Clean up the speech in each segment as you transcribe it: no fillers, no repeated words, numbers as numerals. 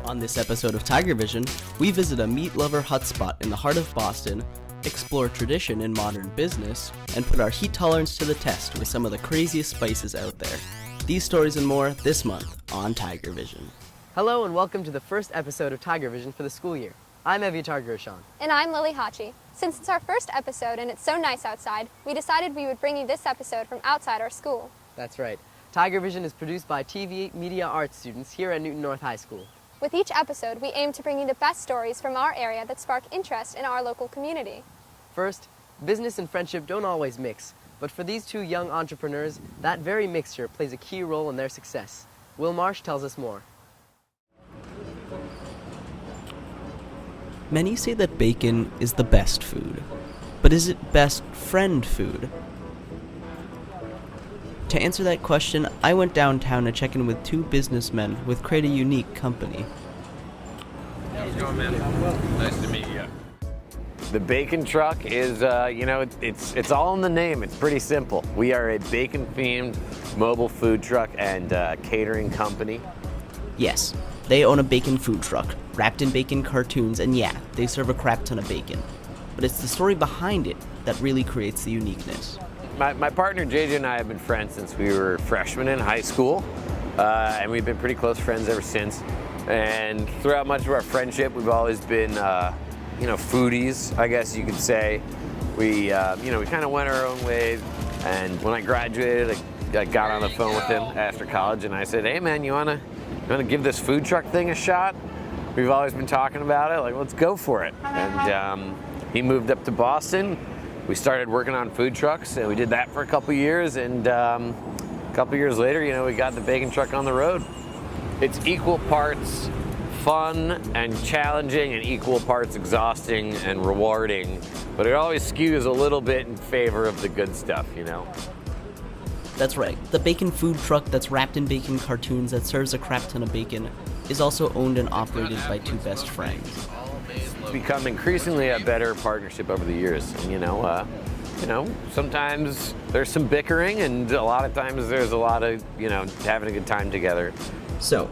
On this episode of Tiger Vision, we visit a meat lover hotspot in the heart of Boston, explore tradition in modern business, and put our heat tolerance to the test with some of the craziest spices out there. These stories and more this month on Tiger Vision. Hello and welcome to the first episode of Tiger Vision for the school year. I'm Evyatar Gershon. And I'm Lilly Hacsi. Since it's our first episode and it's so nice outside, we decided we would bring you this episode from outside our school. That's right. Tiger Vision is produced by TV Media Arts students here at Newton North High School. With each episode, we aim to bring you the best stories from our area that spark interest in our local community. First, business and friendship don't always mix, but for these two young entrepreneurs, that very mixture plays a key role in their success. Will Marsh tells us more. Many say that bacon is the best food, but is it best friend food? To answer that question, I went downtown to check in with two businessmen with quite a unique company. How's it going, man? Nice to meet you. The bacon truck is, it's all in the name. It's pretty simple. We are a bacon-themed mobile food truck and catering company. Yes, they own a bacon food truck, wrapped in bacon cartoons, and yeah, they serve a crap ton of bacon. But it's the story behind it that really creates the uniqueness. My partner JJ and I have been friends since we were freshmen in high school, and we've been pretty close friends ever since. And throughout much of our friendship, we've always been, foodies, I guess you could say. We kind of went our own ways. And when I graduated, I got on the phone with him after college, and I said, "Hey, man, you wanna give this food truck thing a shot? We've always been talking about it. Like, let's go for it." And he moved up to Boston. We started working on food trucks, and we did that for a couple years, and a couple years later, we got the bacon truck on the road. It's equal parts fun and challenging and equal parts exhausting and rewarding, but it always skews a little bit in favor of the good stuff, That's right, the bacon food truck that's wrapped in bacon cartoons that serves a crap ton of bacon is also owned and operated by two best friends. It's become increasingly a better partnership over the years. And, sometimes there's some bickering, and a lot of times there's a lot of, having a good time together. So,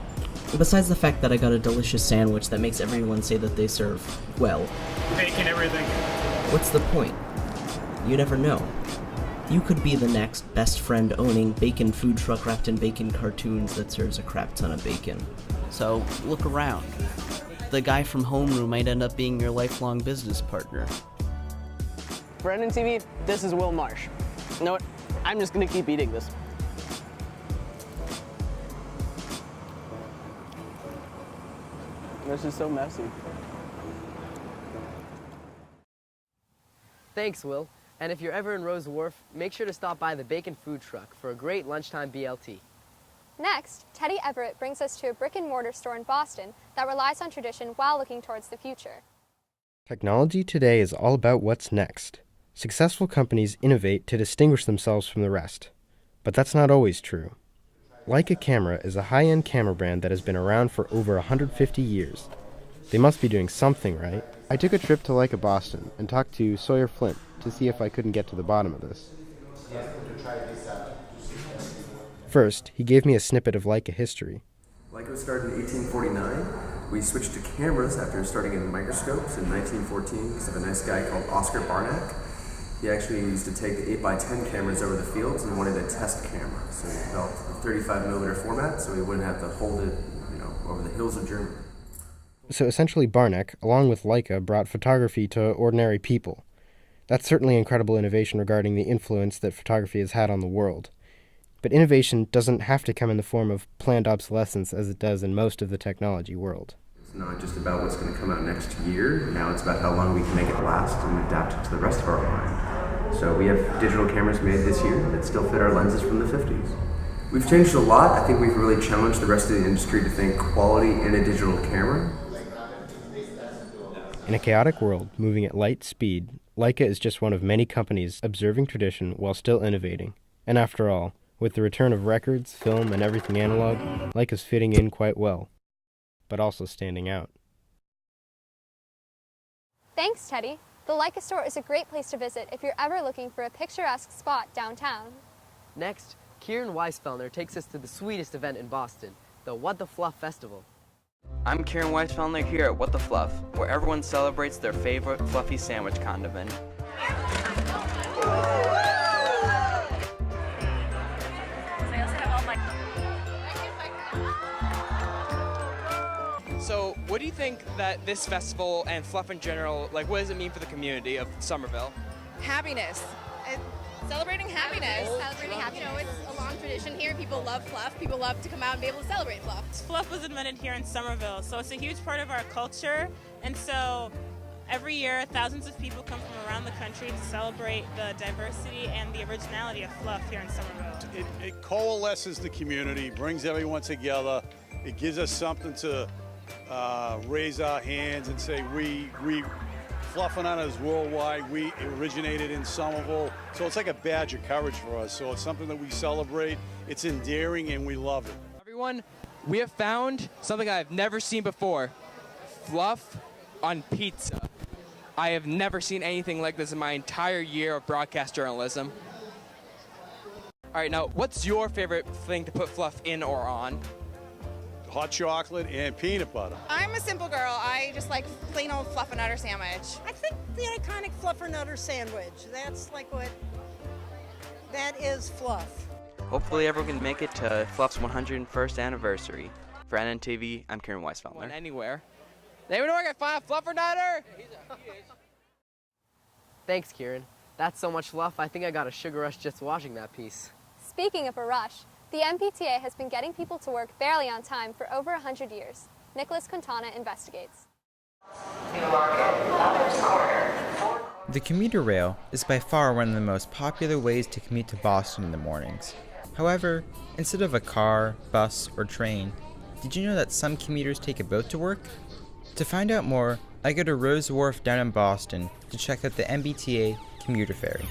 besides the fact that I got a delicious sandwich that makes everyone say that they serve, well, Bacon everything. what's the point? You never know. You could be the next best friend owning bacon food truck wrapped in bacon cartoons that serves a crap ton of bacon. So, look around. The guy from Homeroom might end up being your lifelong business partner. For NNTV, this is Will Marsh. You know what? I'm just gonna keep eating this. This is so messy. Thanks, Will. And if you're ever in Rose Wharf, make sure to stop by the Bacon Food Truck for a great lunchtime BLT. Next, Teddy Everett brings us to a brick-and-mortar store in Boston that relies on tradition while looking towards the future. Technology today is all about what's next. Successful companies innovate to distinguish themselves from the rest. But that's not always true. Leica Camera is a high-end camera brand that has been around for over 150 years. They must be doing something right. I took a trip to Leica Boston and talked to Sawyer Flint to see if I couldn't get to the bottom of this. First, he gave me a snippet of Leica history. Leica was started in 1849. We switched to cameras after starting in microscopes in 1914 because of a nice guy called Oscar Barnack. He actually used to take the 8x10 cameras over the fields and wanted a test camera. So he developed a 35mm format so he wouldn't have to hold it, over the hills of Germany. So essentially Barnack, along with Leica, brought photography to ordinary people. That's certainly incredible innovation regarding the influence that photography has had on the world. But innovation doesn't have to come in the form of planned obsolescence as it does in most of the technology world. It's not just about what's going to come out next year. Now it's about how long we can make it last and adapt it to the rest of our line. So we have digital cameras made this year that still fit our lenses from the 50s. We've changed a lot. I think we've really challenged the rest of the industry to think quality in a digital camera. In a chaotic world, moving at light speed, Leica is just one of many companies observing tradition while still innovating. And after all, with the return of records, film, and everything analog, Leica's fitting in quite well, but also standing out. Thanks, Teddy. The Leica store is a great place to visit if you're ever looking for a picturesque spot downtown. Next, Kieran Wajsfelner takes us to the sweetest event in Boston, the What the Fluff Festival. I'm Kieran Wajsfelner here at What the Fluff, where everyone celebrates their favorite fluffy sandwich condiment. So, what do you think that this festival and fluff in general, like, what does it mean for the community of Somerville? Happiness. Celebrating happiness. Celebrating happiness. You know, it's a long tradition here. People love fluff. People love to come out and be able to celebrate fluff. Fluff was invented here in Somerville, so it's a huge part of our culture. And so every year, thousands of people come from around the country to celebrate the diversity and the originality of fluff here in Somerville. It coalesces the community, brings everyone together. It gives us something to raise our hands and say we Fluffernutter is worldwide. We originated in Somerville, so it's like a badge of courage for us. So it's something that we celebrate. It's endearing, and we love it. Everyone, we have found something I've never seen before: fluff on pizza. I have never seen anything like this in my entire year of broadcast journalism. All right, now, what's your favorite thing to put fluff in or on? Hot chocolate and peanut butter. I'm a simple girl. I just like plain old Fluffernutter sandwich. I think the iconic Fluffernutter sandwich. That's like that is fluff. Hopefully everyone can make it to Fluff's 101st anniversary. For NNTV, I'm Kieran Wajsfelner. Anywhere. Anyone know where I can find a Fluffernutter? Thanks, Kieran. That's so much fluff, I think I got a sugar rush just watching that piece. Speaking of a rush, the MBTA has been getting people to work barely on time for over 100 years. Nicolas Quintana investigates. The commuter rail is by far one of the most popular ways to commute to Boston in the mornings. However, instead of a car, bus, or train, did you know that some commuters take a boat to work? To find out more, I go to Rose Wharf down in Boston to check out the MBTA Commuter Ferry.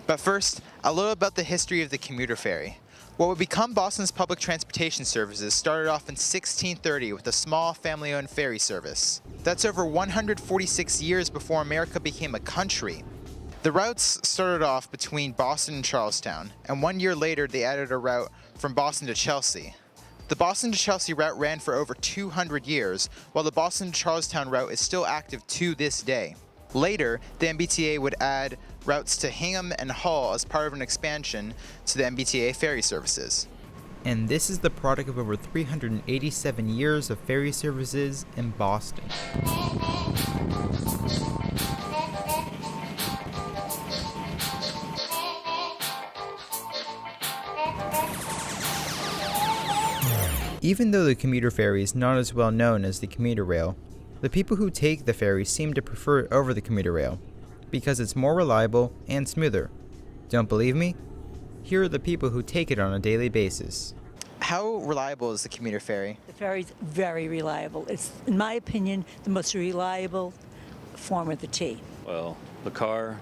But first, a little about the history of the commuter ferry. What would become Boston's public transportation services started off in 1630 with a small family-owned ferry service. That's over 146 years before America became a country. The routes started off between Boston and Charlestown, and 1 year later they added a route from Boston to Chelsea. The Boston to Chelsea route ran for over 200 years, while the Boston to Charlestown route is still active to this day. Later, the MBTA would add routes to Hingham and Hull as part of an expansion to the MBTA ferry services. And this is the product of over 387 years of ferry services in Boston. Even though the commuter ferry is not as well known as the commuter rail, the people who take the ferry seem to prefer it over the commuter rail, because it's more reliable and smoother. Don't believe me? Here are the people who take it on a daily basis. How reliable is the commuter ferry? The ferry's very reliable. It's, in my opinion, the most reliable form of the T. Well, the car,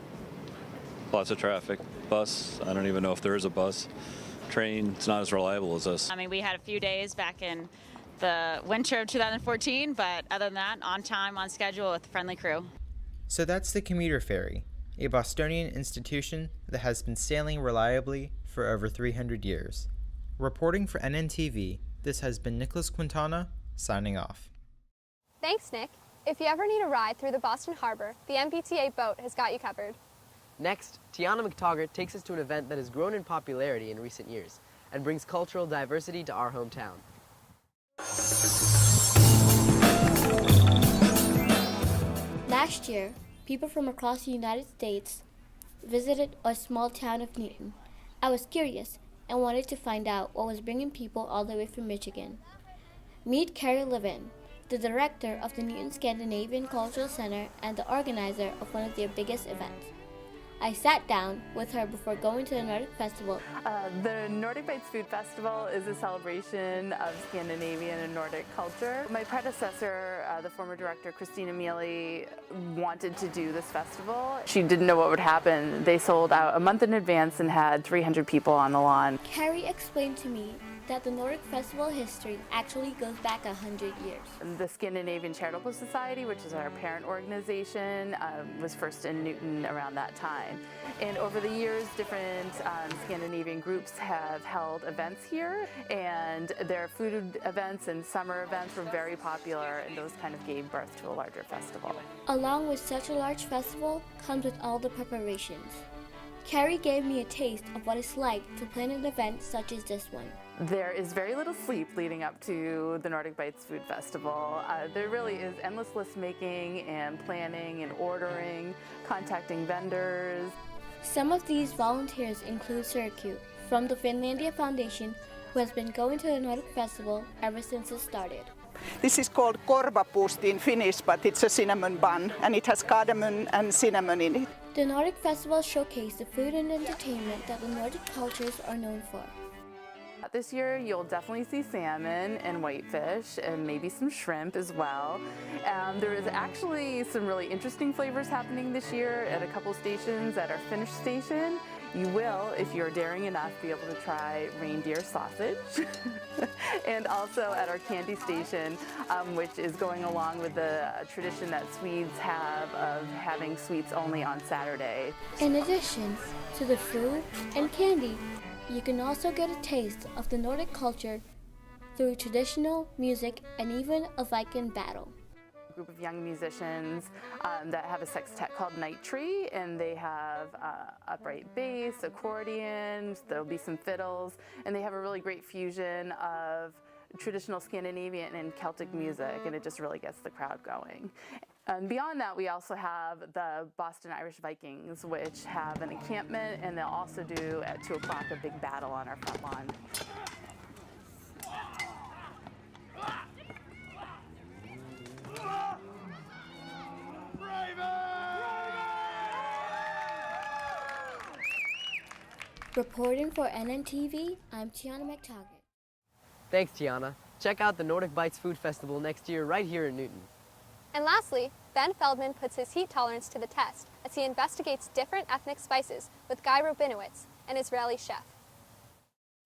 lots of traffic. Bus, I don't even know if there is a bus. Train, it's not as reliable as this. I mean, we had a few days back in the winter of 2014, but other than that, on time, on schedule, with a friendly crew. So that's the commuter ferry, a Bostonian institution that has been sailing reliably for over 300 years. Reporting for NNTV, this has been Nicolas Quintana, signing off. Thanks, Nick. If you ever need a ride through the Boston Harbor, the MBTA boat has got you covered. Next, Tianna McToggart takes us to an event that has grown in popularity in recent years and brings cultural diversity to our hometown. Last year, people from across the United States visited a small town of Newton. I was curious and wanted to find out what was bringing people all the way from Michigan. Meet Carrie Levin, the director of the Newton Scandinavian Cultural Center and the organizer of one of their biggest events. I sat down with her before going to the Nordic Festival. The Nordic Bites Food Festival is a celebration of Scandinavian and Nordic culture. My predecessor, the former director Christina Mealy, wanted to do this festival. She didn't know what would happen. They sold out a month in advance and had 300 people on the lawn. Carrie explained to me that the Nordic Festival history actually goes back 100 years. The Scandinavian Charitable Society, which is our parent organization, was first in Newton around that time. And over the years, different Scandinavian groups have held events here, and their food events and summer events were very popular, and those kind of gave birth to a larger festival. Along with such a large festival comes with all the preparations. Carrie gave me a taste of what it's like to plan an event such as this one. There is very little sleep leading up to the Nordic Bites Food Festival. There really is endless list making and planning and ordering, contacting vendors. Some of these volunteers include Serku from the Finlandia Foundation, who has been going to the Nordic Festival ever since it started. This is called korvapuusti in Finnish, but it's a cinnamon bun, and it has cardamom and cinnamon in it. The Nordic Festival showcased the food and entertainment that the Nordic cultures are known for. This year you'll definitely see salmon and whitefish and maybe some shrimp as well. There is actually some really interesting flavors happening this year at a couple stations. At our Finnish station, you will, if you're daring enough, be able to try reindeer sausage. And also at our candy station, which is going along with the tradition that Swedes have of having sweets only on Saturday. In addition to the food and candy, you can also get a taste of the Nordic culture through traditional music and even a Viking battle. A group of young musicians that have a sextet called Night Tree, and they have upright bass, accordions, there'll be some fiddles, and they have a really great fusion of traditional Scandinavian and Celtic music, and it just really gets the crowd going. And beyond that, we also have the Boston Irish Vikings, which have an encampment, and they'll also do at 2 o'clock a big battle on our front lawn. Reporting for NNTV, I'm Tianna McToggart. Thanks, Tianna. Check out the Nordic Bites Food Festival next year right here in Newton. And lastly, Ben Feldman puts his heat tolerance to the test as he investigates different ethnic spices with Guy Rabinowitz, an Israeli chef.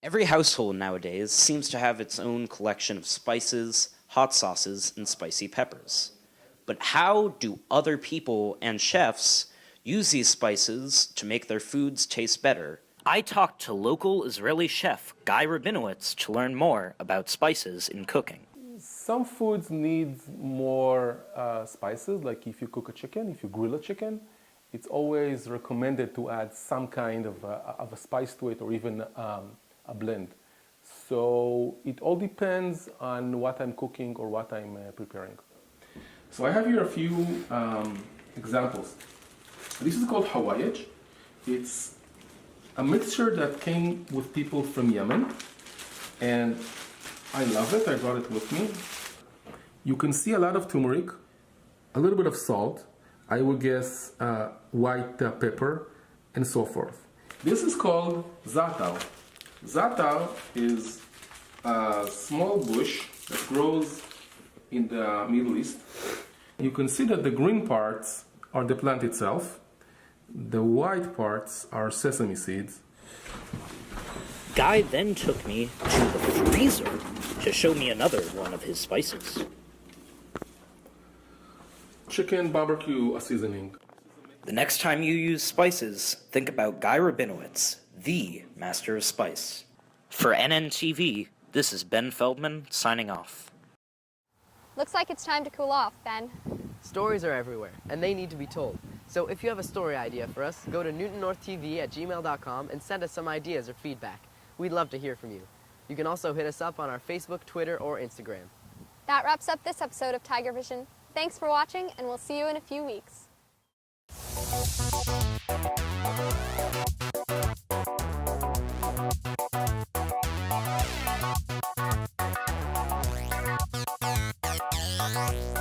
Every household nowadays seems to have its own collection of spices, hot sauces, and spicy peppers. But how do other people and chefs use these spices to make their foods taste better? I talked to local Israeli chef Guy Rabinowitz to learn more about spices in cooking. Some foods need more spices, like if you cook a chicken, if you grill a chicken, it's always recommended to add some kind of a spice to it, or even a blend. So it all depends on what I'm cooking or what I'm preparing. So I have here a few examples. This is called hawaiiage. It's a mixture that came with people from Yemen, and I love it. I brought it with me. You can see a lot of turmeric, a little bit of salt, I would guess white pepper, and so forth. This is called zatao. Zatao is a small bush that grows in the Middle East. You can see that the green parts are the plant itself. The white parts are sesame seeds. Guy then took me to the freezer to show me another one of his spices. Chicken barbecue seasoning. The next time you use spices, think about Guy Rabinowitz, the master of spice. For NNTV, this is Ben Feldman signing off. Looks like it's time to cool off, Ben. Stories are everywhere, and they need to be told. So if you have a story idea for us, go to newtonnorthtv@gmail.com and send us some ideas or feedback. We'd love to hear from you. You can also hit us up on our Facebook, Twitter, or Instagram. That wraps up this episode of Tiger Vision. Thanks for watching, and we'll see you in a few weeks. Bye.